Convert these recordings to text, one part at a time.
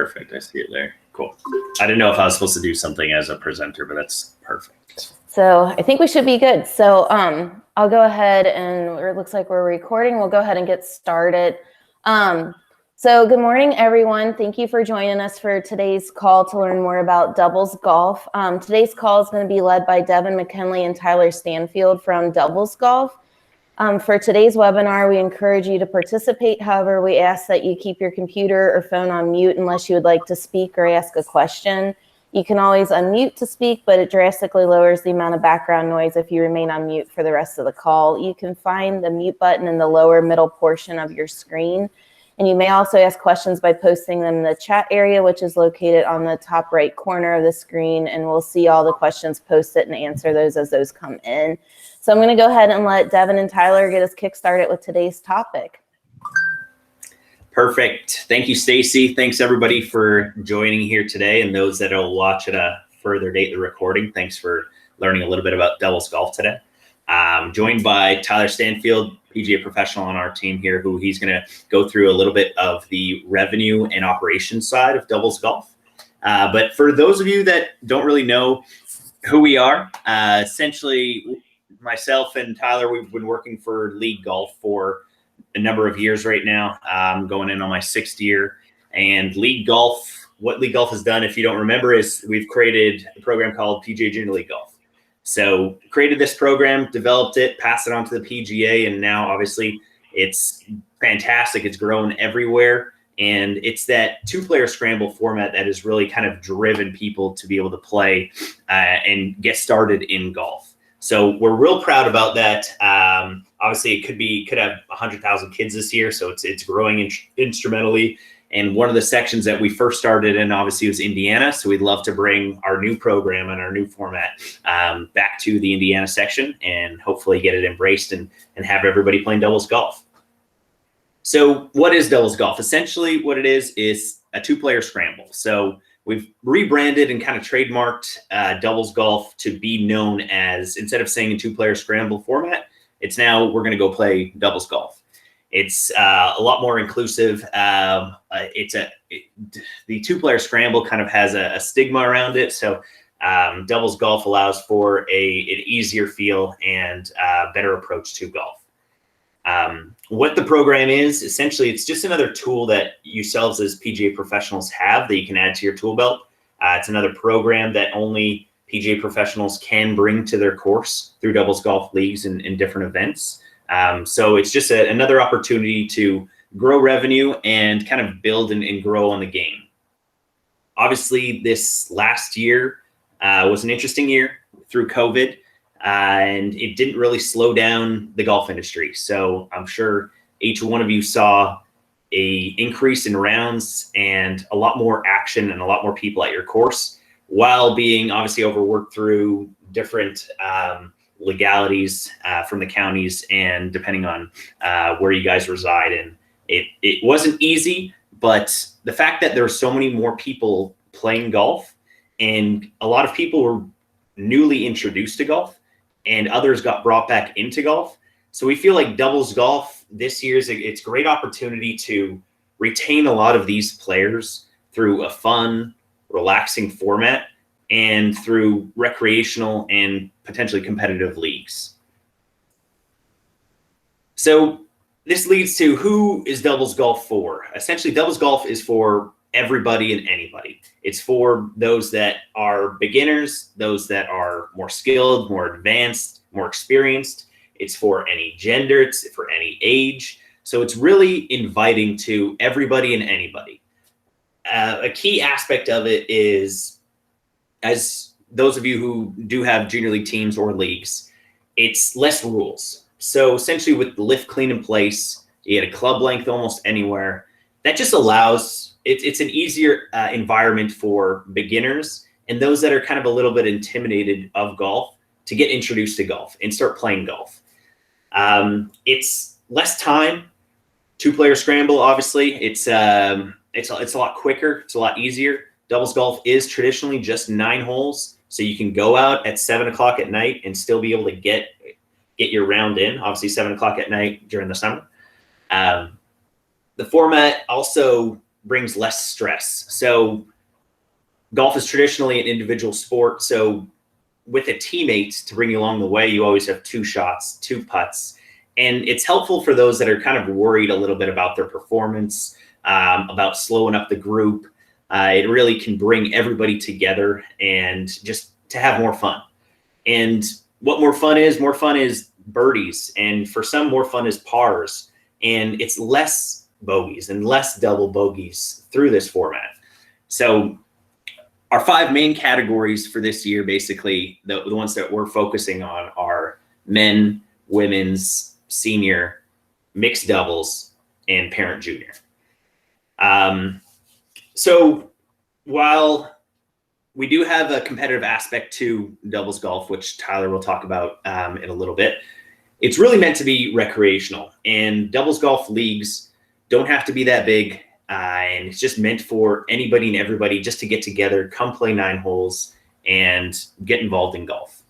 perfect. I see it there. Cool. I didn't know if I was supposed to do something as a presenter, but that's perfect. So I think we should be good. So I'll go ahead and it looks like we're recording. We'll go ahead and get started. So good morning, everyone. Thank you for joining us for today's call to learn more about doubles golf. Today's call is going to be led by Devin McKinley and Tyler Stanfield from Doubles Golf. For today's webinar, we encourage you to participate. However, we ask that you keep your computer or phone on mute unless you would like to speak or ask a question. You can always unmute to speak, but it drastically lowers the amount of background noise if you remain on mute for the rest of the call. You can find the mute button in the lower middle portion of your screen. And you may also ask questions by posting them in the chat area, which is located on the top right corner of the screen. And we'll see all the questions posted and answer those as those come in. So I'm going to go ahead and let Devin and Tyler get us kickstarted with today's topic. Perfect. Thank you, Stacy. Thanks, everybody, for joining here today. And those that will watch at a further date the recording, thanks for learning a little bit about doubles golf today. Joined by Tyler Stanfield, PGA professional on our team here, who he's going to go through a little bit of the revenue and operations side of doubles golf. But for those of you that don't really know who we are, essentially myself and Tyler, we've been working for League Golf for a number of years right now. I'm going in on my 6th year. And League Golf, what League Golf has done, if you don't remember, is we've created a program called PGA Junior League Golf. So created this program, developed it, passed it on to the PGA, and now obviously it's fantastic. It's grown everywhere. And it's that two-player scramble format that has really kind of driven people to be able to play and get started in golf. So we're real proud about that. Obviously, it could have 100,000 kids this year, so it's growing instrumentally. And one of the sections that we first started in, obviously, was Indiana. So we'd love to bring our new program and our new format back to the Indiana section and hopefully get it embraced and have everybody playing doubles golf. So what is doubles golf? Essentially, what it is a two-player scramble. So we've rebranded and kind of trademarked doubles golf to be known as, instead of saying a two-player scramble format, it's now we're going to go play doubles golf. It's a lot more inclusive. The two-player scramble kind of has a stigma around it. So doubles golf allows for an easier feel and better approach to golf. What the program is, essentially, it's just another tool that yourselves as PGA professionals have that you can add to your tool belt. It's another program that only PGA professionals can bring to their course through doubles golf leagues and different events. So it's just another opportunity to grow revenue and kind of build and grow on the game. Obviously, this last year was an interesting year through COVID. And it didn't really slow down the golf industry. So I'm sure each one of you saw an increase in rounds and a lot more action and a lot more people at your course, while being obviously overworked through different legalities from the counties and depending on where you guys reside. And it wasn't easy, but the fact that there were so many more people playing golf and a lot of people were newly introduced to golf, and others got brought back into golf. So we feel like doubles golf this year it's a great opportunity to retain a lot of these players through a fun, relaxing format and through recreational and potentially competitive leagues. So this leads to, who is doubles golf for? Essentially, doubles golf is for everybody and anybody. It's for those that are beginners, those that are more skilled, more advanced, more experienced. It's for any gender, it's for any age. So it's really inviting to everybody and anybody. A key aspect of it is, as those of you who do have junior league teams or leagues, it's less rules. So essentially with the lift clean in place, you get a club length almost anywhere. That just allows, it's an easier environment for beginners and those that are kind of a little bit intimidated of golf to get introduced to golf and start playing golf. It's less time, two-player scramble, obviously. It's a lot quicker, it's a lot easier. Doubles golf is traditionally just 9 holes, so you can go out at 7 o'clock at night and still be able to get your round in, obviously 7 o'clock at night during the summer. The format also brings less stress. So golf is traditionally an individual sport. So with a teammate to bring you along the way, you always have 2 shots, 2 putts. And it's helpful for those that are kind of worried a little bit about their performance, about slowing up the group. It really can bring everybody together and just to have more fun. And what more fun is birdies. And for some, more fun is pars. And it's less bogeys and less double bogeys through this format. So our 5 main categories for this year, basically the ones that we're focusing on, are men, women's, senior, mixed doubles, and parent junior. So while we do have a competitive aspect to doubles golf, which Tyler will talk about in a little bit, it's really meant to be recreational, and doubles golf leagues don't have to be that big. And it's just meant for anybody and everybody just to get together, come play 9 holes, and get involved in golf.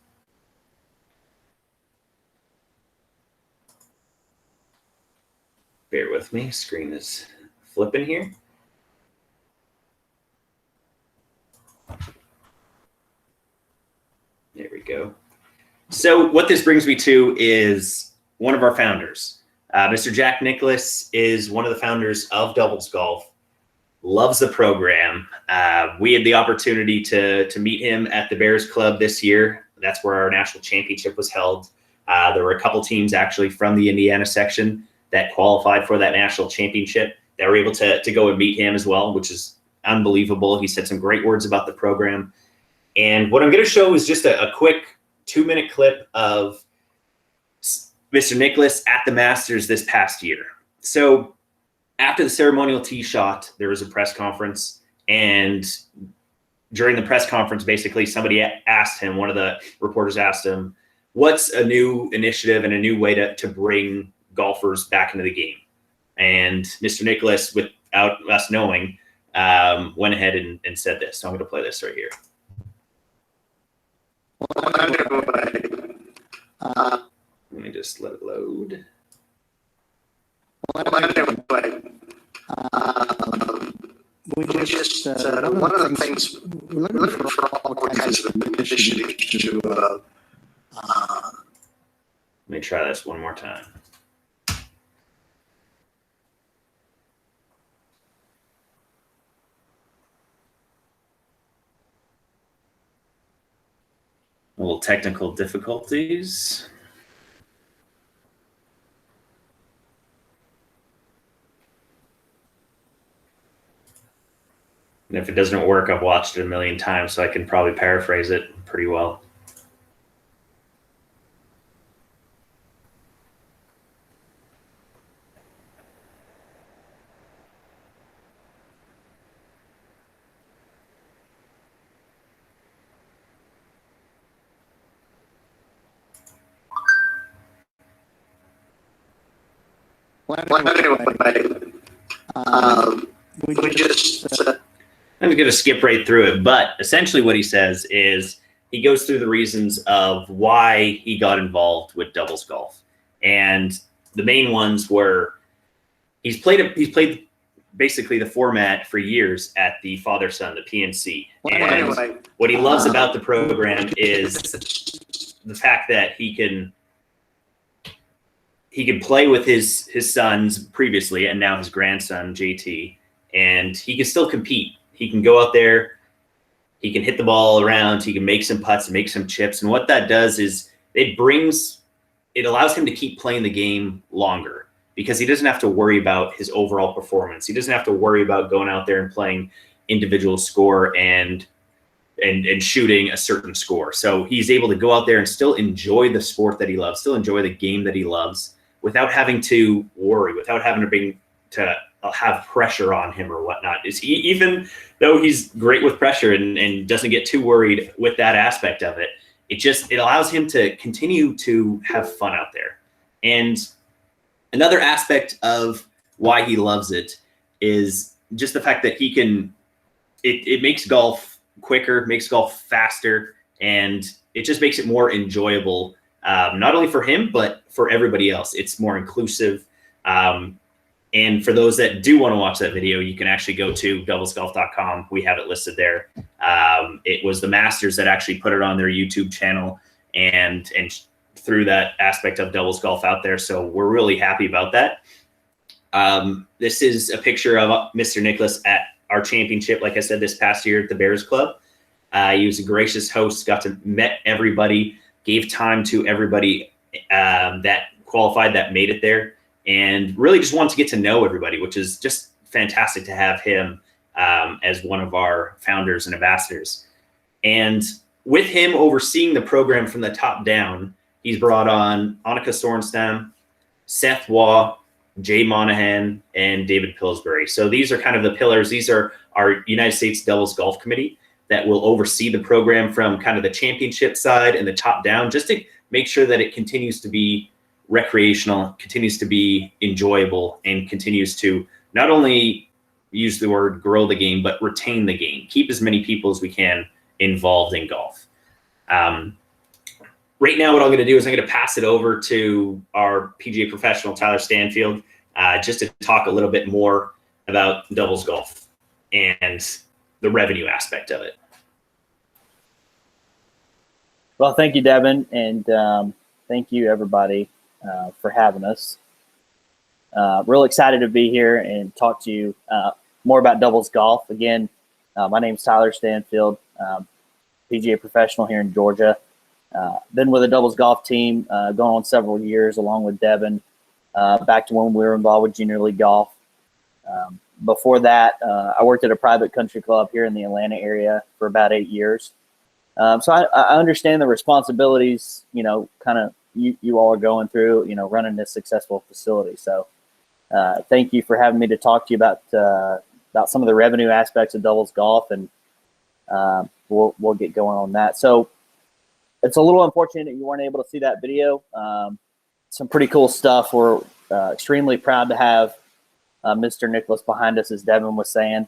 Bear with me, screen is flipping here. There we go. So what this brings me to is one of our founders. Mr. Jack Nicklaus is one of the founders of Doubles Golf, loves the program. We had the opportunity to meet him at the Bears Club this year. That's where our national championship was held. There were a couple teams actually from the Indiana section that qualified for that national championship that were able to go and meet him as well, which is unbelievable. He said some great words about the program. And what I'm going to show is just a quick 2-minute clip of Mr. Nicklaus at the Masters this past year. So after the ceremonial tee shot, there was a press conference, and during the press conference, basically somebody asked him, one of the reporters asked him, what's a new initiative and a new way to bring golfers back into the game? And Mr. Nicklaus, without us knowing, went ahead and said this. So I'm going to play this right here. Let me just let it load. We just one of the things we're looking for all kinds of initiatives to. Let me try this one more time. A little technical difficulties. And if it doesn't work, I've watched it a million times, so I can probably paraphrase it pretty well. We just. I'm going to skip right through it, but essentially what he says is he goes through the reasons of why he got involved with doubles golf. And the main ones were he's played basically the format for years at the father-son, the PNC. And what he loves about the program is the fact that he can play with his sons previously and now his grandson, JT, and he can still compete. He can go out there, he can hit the ball around, he can make some putts, make some chips. And what that does is it allows him to keep playing the game longer because he doesn't have to worry about his overall performance. He doesn't have to worry about going out there and playing individual score and shooting a certain score. So he's able to go out there and still enjoy the sport that he loves, still enjoy the game that he loves without having to worry, without having to have pressure on him or whatnot. Even though he's great with pressure and doesn't get too worried with that aspect of it, it allows him to continue to have fun out there. And another aspect of why he loves it is just the fact that it makes golf quicker, makes golf faster, and it just makes it more enjoyable, not only for him, but for everybody else. It's more inclusive. And for those that do want to watch that video, you can actually go to doublesgolf.com. We have it listed there. It was the Masters that actually put it on their YouTube channel and threw that aspect of doubles golf out there. So we're really happy about that. This is a picture of Mr. Nicholas at our championship, like I said, this past year at the Bears Club. He was a gracious host, got to met everybody, gave time to everybody that qualified, that made it there, and really just wanted to get to know everybody, which is just fantastic to have him as one of our founders and ambassadors. And with him overseeing the program from the top down, he's brought on Annika Sorenstam, Seth Waugh, Jay Monahan, and David Pillsbury. So these are kind of the pillars. These are our United States Doubles Golf Committee that will oversee the program from kind of the championship side and the top down, just to make sure that it continues to be recreational, continues to be enjoyable, and continues to not only use the word grow the game, but retain the game, keep as many people as we can involved in golf. Right now, what I'm going to do is I'm going to pass it over to our PGA professional, Tyler Stanfield, just to talk a little bit more about doubles golf and the revenue aspect of it. Well, thank you, Devin, and thank you, everybody, for having us. Real excited to be here and talk to you more about doubles golf. Again, my name's Tyler Stanfield, PGA professional here in Georgia. Been with the doubles golf team going on several years, along with Devin, back to when we were involved with junior league golf. Before that, I worked at a private country club here in the Atlanta area for about 8 years. So I understand the responsibilities, kind of you all are going through, running this successful facility. So thank you for having me to talk to you about some of the revenue aspects of doubles golf, and we'll get going on that. So it's a little unfortunate that you weren't able to see that video. Some pretty cool stuff. We're extremely proud to have Mr. Nicholas behind us, as Devin was saying.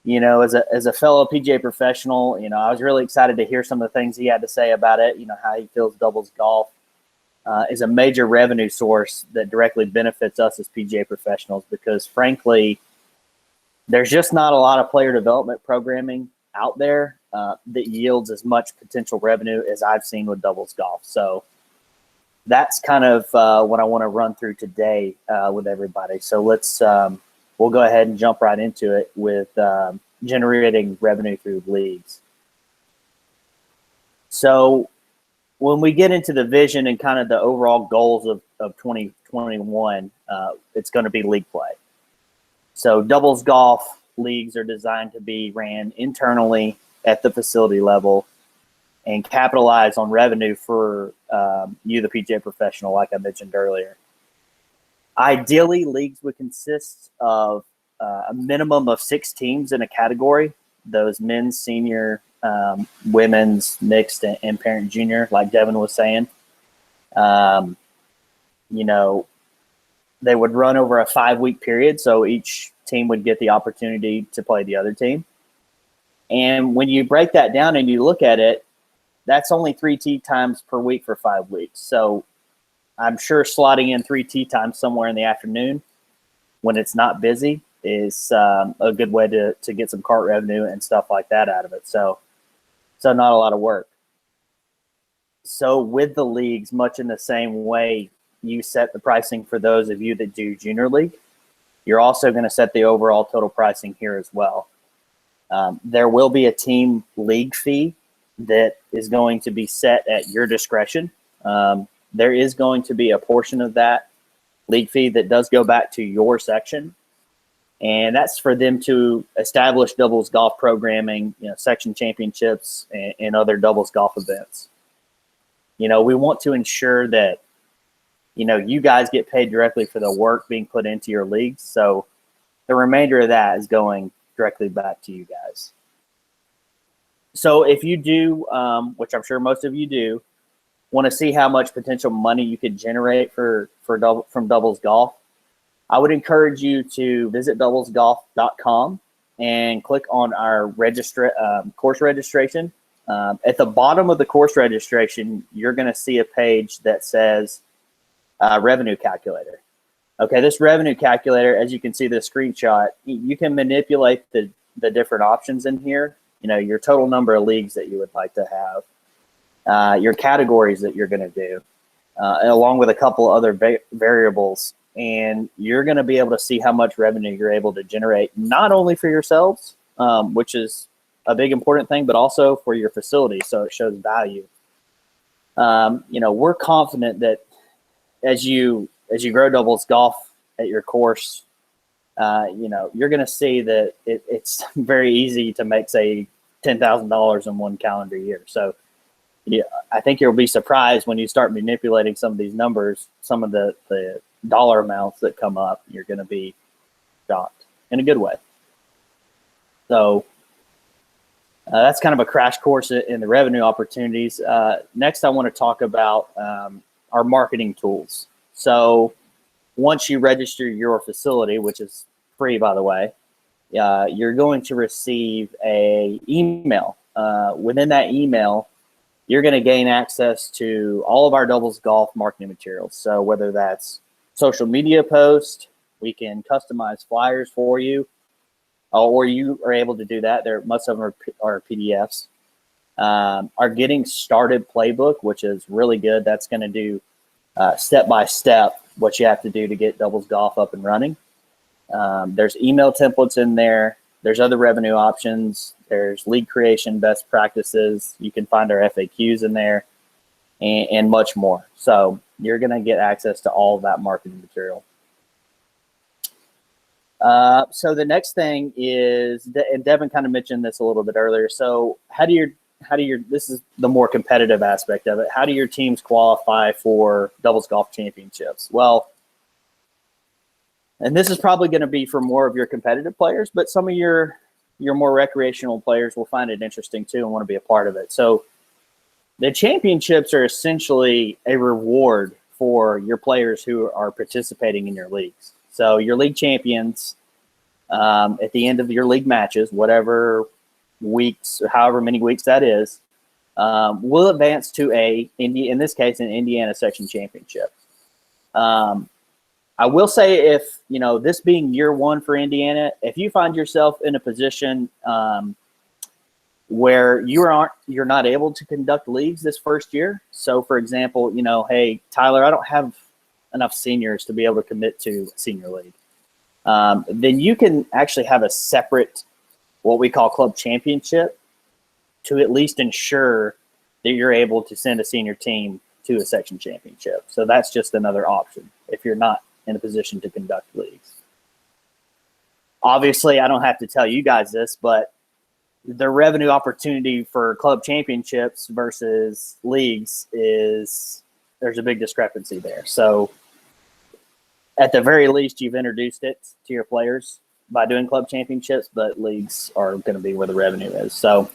As a fellow PGA professional, I was really excited to hear some of the things he had to say about it, how he feels doubles golf is a major revenue source that directly benefits us as PGA professionals, because frankly, there's just not a lot of player development programming out there that yields as much potential revenue as I've seen with doubles golf. So that's kind of what I want to run through today with everybody. So we'll go ahead and jump right into it with generating revenue through leagues. So when we get into the vision and kind of the overall goals of 2021, it's going to be league play. So doubles golf leagues are designed to be ran internally at the facility level and capitalize on revenue for you, the PGA professional, like I mentioned earlier. Ideally, leagues would consist of a minimum of 6 teams in a category, those men's, senior, women's, mixed, and parent junior, like Devin was saying. They would run over a 5-week period, so each team would get the opportunity to play the other team. And when you break that down and you look at it, that's only 3 tee times per week for 5 weeks. So I'm sure slotting in 3 tee times somewhere in the afternoon when it's not busy is a good way to get some cart revenue and stuff like that out of it. So not a lot of work. So with the leagues, much in the same way you set the pricing for those of you that do junior league, you're also going to set the overall total pricing here as well. There will be a team league fee that is going to be set at your discretion. There is going to be a portion of that league fee that does go back to your section, and that's for them to establish doubles golf programming, section championships, and other doubles golf events. We want to ensure that you guys get paid directly for the work being put into your leagues, so the remainder of that is going directly back to you guys. So if you do, which I'm sure most of you do, want to see how much potential money you could generate from doubles golf, I would encourage you to visit doublesgolf.com and click on our course registration. At the bottom of the course registration, you're going to see a page that says revenue calculator. Okay, this revenue calculator, as you can see the screenshot, you can manipulate the different options in here. You know, your total number of leagues that you would like to have, your categories that you're going to do, along with a couple other variables. And you're going to be able to see how much revenue you're able to generate, not only for yourselves, which is a big important thing, but also for your facility. So it shows value. You know, we're confident that as you grow doubles golf at your course, you know, you're going to see that it's very easy to make, say, $10,000 in one calendar year. So yeah, I think you'll be surprised when you start manipulating some of these numbers, some of the dollar amounts that come up. You're going to be shocked in a good way. So that's kind of a crash course in the revenue opportunities. Next, I want to talk about our marketing tools. So once you register your facility, which is free, by the way, you're going to receive an email. Within that email, you're going to gain access to all of our doubles golf marketing materials. So whether that's social media posts, we can customize flyers for you, or you are able to do that. Most of them are PDFs. Our getting started playbook, which is really good. That's going to do step-by-step what you have to do to get doubles golf up and running. There's email templates in there. There's other revenue options. There's league creation best practices. You can find our FAQs in there and much more. So you're going to get access to all of that marketing material. So the next thing is, and Devin kind of mentioned this a little bit earlier. So this is the more competitive aspect of it. How do your teams qualify for doubles golf championships? Well, and this is probably going to be for more of your competitive players, but some of your more recreational players will find it interesting too and want to be a part of it. So the championships are essentially a reward for your players who are participating in your leagues. So your league champions, at the end of your league matches, whatever weeks, however many weeks that is, will advance to in this case, an Indiana section championship. I will say, if you know, this being year one for Indiana, if you find yourself in a position where you're not able to conduct leagues this first year. So for example, you know, hey, Tyler, I don't have enough seniors to be able to commit to a senior league. Then you can actually have a separate, what we call club championship, to at least ensure that you're able to send a senior team to a section championship. So that's just another option if you're not in a position to conduct leagues. Obviously, I don't have to tell you guys this, but the revenue opportunity for club championships versus leagues there's a big discrepancy there. So at the very least, you've introduced it to your players by doing club championships, but leagues are going to be where the revenue is. So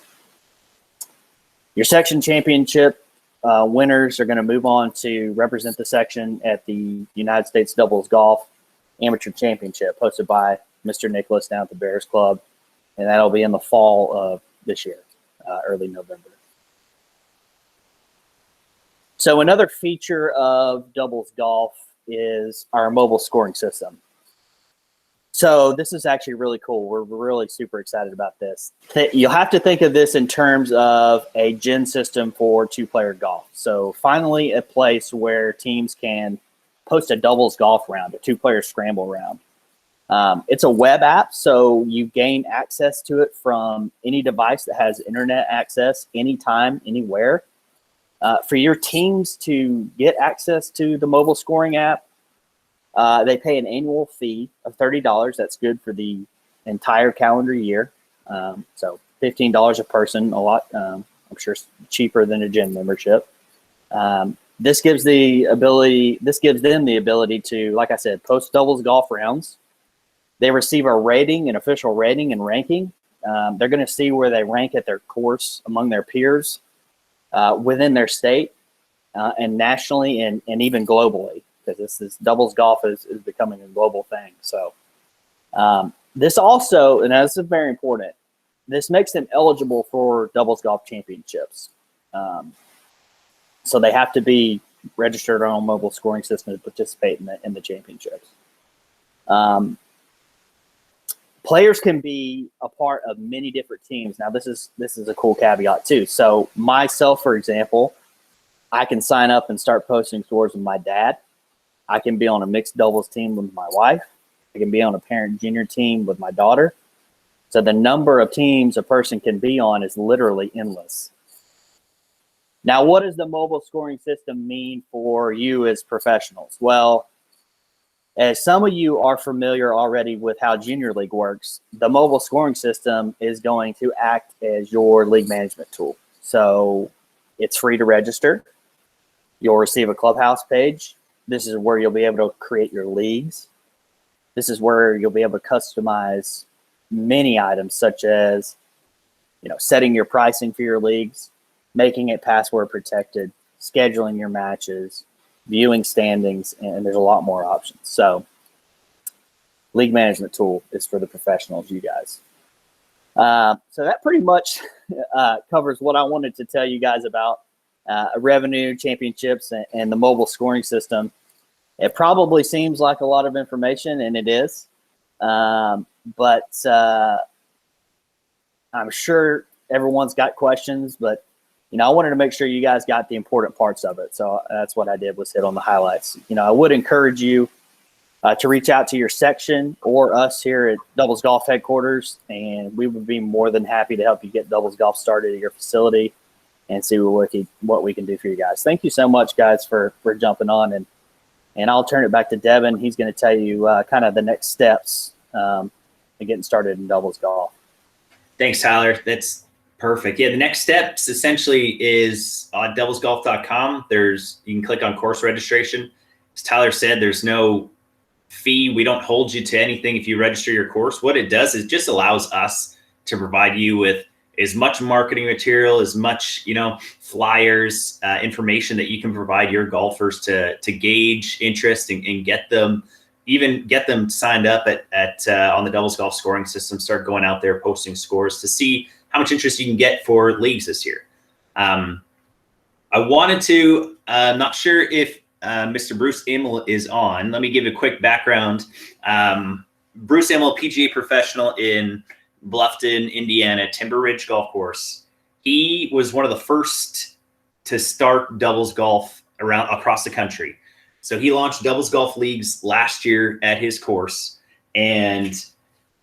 your section championship winners are going to move on to represent the section at the United States Doubles Golf Amateur Championship, hosted by Mr. Nicholas down at the Bears Club, and that'll be in the fall of this year, early November. So another feature of doubles golf is our mobile scoring system. So this is actually really cool. We're really super excited about this. You'll have to think of this in terms of a gen system for two-player golf. So finally a place where teams can post a doubles golf round, a two-player scramble round. It's a web app, so you gain access to it from any device that has internet access anytime, anywhere. For your teams to get access to the mobile scoring app, they pay an annual fee of $30. That's good for the entire calendar year. So $15 a person, a lot, I'm sure cheaper than a gym membership. This gives them the ability to, like I said, post doubles golf rounds. They receive a rating, an official rating and ranking. They're going to see where they rank at their course among their peers within their state and nationally and even globally, because this doubles golf is becoming a global thing. So this also, and this is very important, this makes them eligible for doubles golf championships. So they have to be registered on a mobile scoring system to participate in the championships. Players can be a part of many different teams. Now, this is a cool caveat too. So myself, for example, I can sign up and start posting scores with my dad. I can be on a mixed doubles team with my wife. I can be on a parent junior team with my daughter. So the number of teams a person can be on is literally endless. Now, what does the mobile scoring system mean for you as professionals? Well, as some of you are familiar already with how Junior League works, the mobile scoring system is going to act as your league management tool. So it's free to register. You'll receive a clubhouse page. This is where you'll be able to create your leagues. This is where you'll be able to customize many items, such as, setting your pricing for your leagues, making it password protected, scheduling your matches, viewing standings, and there's a lot more options. So league management tool is for the professionals, you guys. So that pretty much covers what I wanted to tell you guys about revenue, championships, and the mobile scoring system. It probably seems like a lot of information, and it is. But I'm sure everyone's got questions, but I wanted to make sure you guys got the important parts of it. So that's what I did, was hit on the highlights. I would encourage you to reach out to your section or us here at Doubles Golf headquarters, and we would be more than happy to help you get Doubles Golf started at your facility and see what we can do for you guys. Thank you so much, guys, for jumping on, and I'll turn it back to Devin. He's going to tell you kind of the next steps in getting started in Doubles Golf. Thanks, Tyler. That's perfect. Yeah, the next steps essentially is on doublesgolf.com. You can click on course registration. As Tyler said, there's no fee. We don't hold you to anything if you register your course. What it does is just allows us to provide you with as much marketing material, as much, flyers, information that you can provide your golfers to gauge interest and get them signed up at on the Doubles Golf scoring system, start going out there posting scores to see how much interest you can get for leagues this year. I wanted to, I'm not sure if Mr. Bruce Immel is on. Let me give a quick background. Bruce Immel, PGA professional in Bluffton, Indiana, Timber Ridge Golf Course. He was one of the first to start doubles golf across the country. So he launched doubles golf leagues last year at his course, and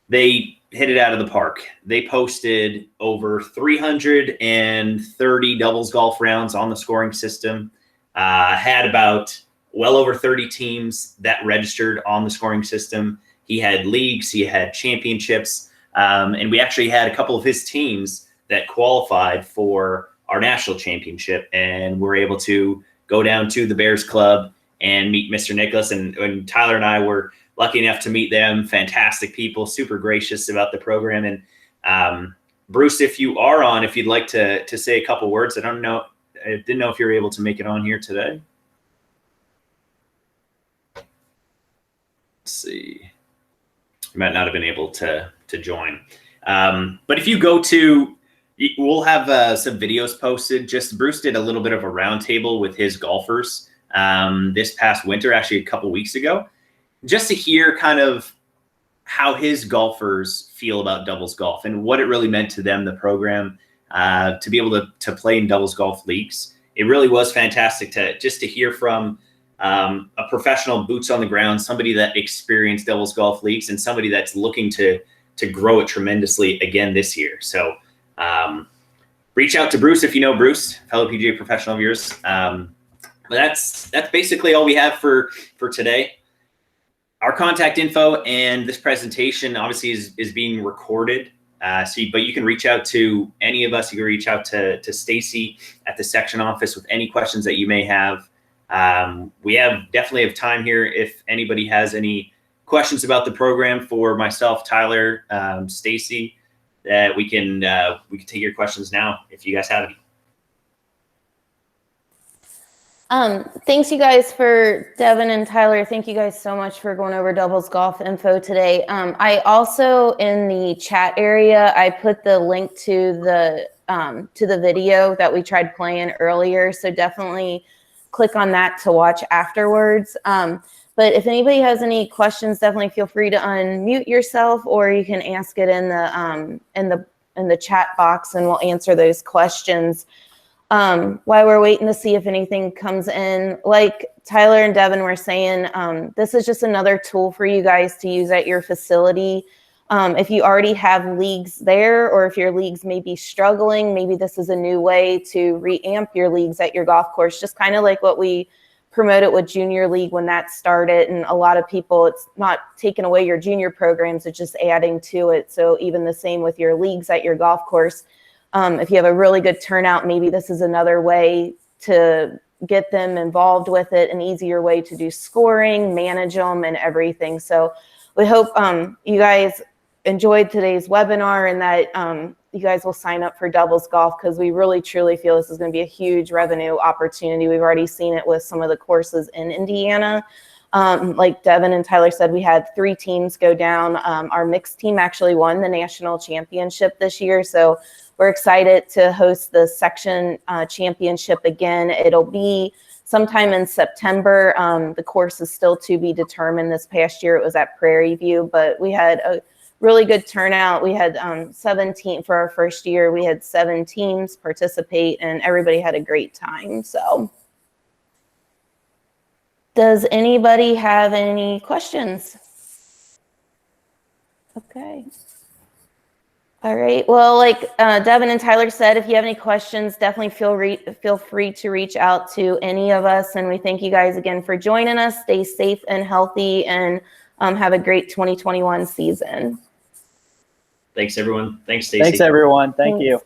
they hit it out of the park. They posted over 330 doubles golf rounds on the scoring system, had about well over 30 teams that registered on the scoring system. He had leagues, he had championships, and we actually had a couple of his teams that qualified for our national championship, and we're able to go down to the Bears Club and meet Mr. Nicholas, and Tyler and I were lucky enough to meet them. Fantastic people, super gracious about the program. And Bruce, if you are on, if you'd like to say a couple words, I didn't know if you were able to make it on here today. Let's see, you might not have been able to join. But if you go to, we'll have some videos posted. Just Bruce did a little bit of a roundtable with his golfers this past winter, actually a couple weeks ago, just to hear kind of how his golfers feel about doubles golf and what it really meant to them, the program, to be able to play in doubles golf leagues. It really was fantastic to hear from a professional, boots on the ground, somebody that experienced doubles golf leagues and somebody that's looking to grow it tremendously again this year. So reach out to Bruce if you know Bruce, fellow PGA professional of yours. But that's basically all we have for today. Our contact info and this presentation obviously is being recorded. But you can reach out to any of us. You can reach out to Stacy at the section office with any questions that you may have. We definitely have time here if anybody has any questions about the program for myself, Tyler, Stacy, that we can take your questions now if you guys have any. Thanks you guys for Devin and Tyler. Thank you guys so much for going over doubles golf info today. I also, in the chat area, I put the link to the video that we tried playing earlier. So definitely click on that to watch afterwards. But if anybody has any questions, definitely feel free to unmute yourself, or you can ask it in the chat box, and we'll answer those questions. While we're waiting to see if anything comes in, like Tyler and Devin were saying, this is just another tool for you guys to use at your facility. If you already have leagues there, or if your leagues may be struggling, maybe this is a new way to reamp your leagues at your golf course, just kind of like what we promoted with Junior League when that started. And a lot of people, it's not taking away your junior programs, it's just adding to it. So even the same with your leagues at your golf course. If you have a really good turnout, maybe this is another way to get them involved with it, an easier way to do scoring, manage them, and everything. So we hope you guys enjoyed today's webinar, and that you guys will sign up for Doubles Golf, because we really truly feel this is going to be a huge revenue opportunity. We've already seen it with some of the courses in Indiana. Like Devin and Tyler said, we had 3 teams go down. Our mixed team actually won the national championship this year, so we're excited to host the section championship again. It'll be sometime in September. The course is still to be determined. This past year it was at Prairie View, but we had a really good turnout. We had 17 for our first year. We had 7 teams participate, and everybody had a great time. So does anybody have any questions? Okay. All right. Well, like Devin and Tyler said, if you have any questions, definitely feel free to reach out to any of us. And we thank you guys again for joining us. Stay safe and healthy, and have a great 2021 season. Thanks, everyone. Thanks, Stacey. Thanks, everyone. Thank you.